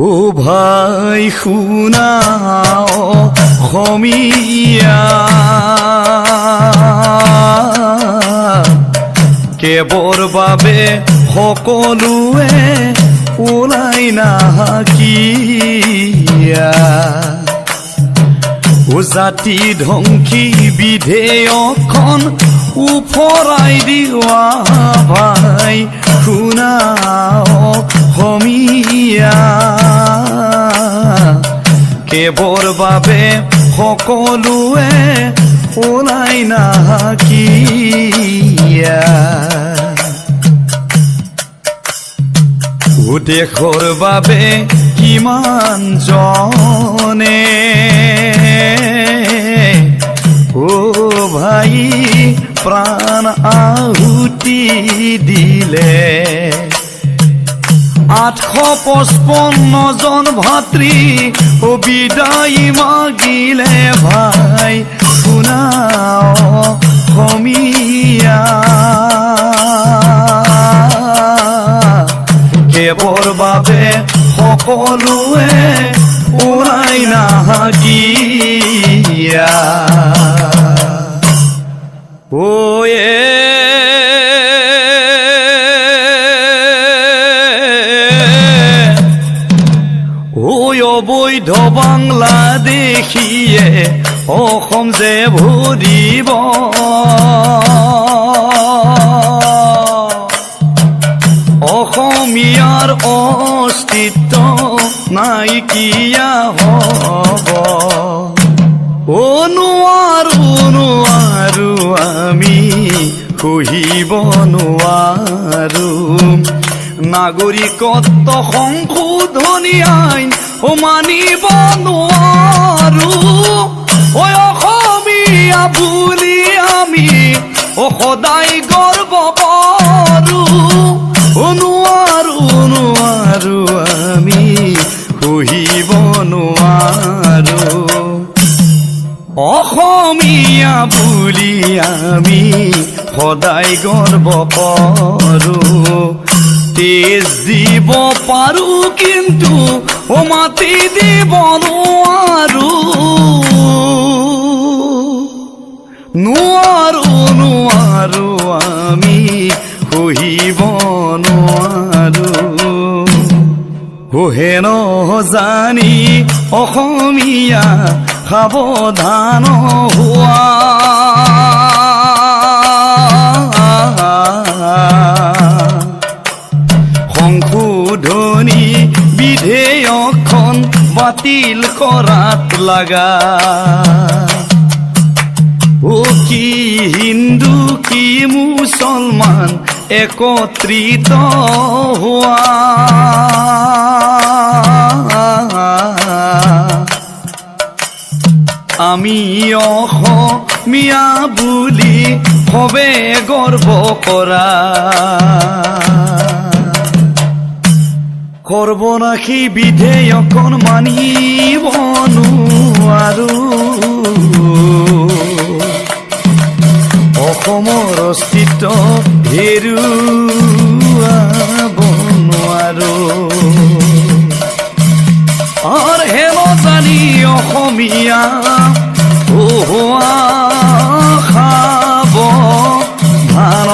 ও ভাই শুনাও অসমীয়া কেবৰ বাবে সকলোৱে ওলাই নাহাকিয়া জাতি ধ্বংসী বিধেয়কখন উফৰাই দিৱা ভাই শুনাও অসমীয়া কেবৰ বাবে সকলোৱে ওলাই নাহাকিয়া দেশৰ বাবে কিমান জনে ও ভাই প্ৰাণ আহুতি দিলে 855 জন ভাতৃ বিদায় মাগিলে ভাই শুনাও অসমীয়া কেবৰ বাবে সকলোৱে ওলাই নাহাকিয়া অবৈধ বাংলাদেশীয়ে অসম যে ভৰিব অসমীয়াৰ অস্তিত্ব নাইকিয়া হ'ব নোৱাৰো আমি সহিব নোৱাৰো নাগৰিকত্ব সংশোধনী আইন মানিব নোৱাৰো অসমীয়া বুলি আমি সদায় গৰ্ব কৰোঁ নোৱাৰো আমি সহিব নোৱাৰো অসমীয়া বুলি আমি সদায় গৰ্ব কৰোঁ তেজ দিব পাৰো কিন্তু মাটি দিব নোৱাৰো আমি সহিব নোৱাৰো হেন জানি অসমীয়া সাৱধান হোৱা সংশোধনী বিধেয়কখন বাতিল কৰাত লাগা কি হিন্দু কি মুছলমান একত্ৰিত হোৱা আমি অসমীয়া বুলি সবে গৰ্ব কৰা সৰ্বনাশী বিধেয়কখন মানিব নোৱাৰো অসমৰ অস্তিত্ব হেৰুৱাব নোৱাৰো হেন জানি অসমীয়া খাব ধান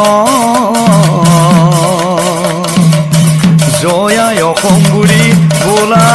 জয়াই অসম বুলি বোলা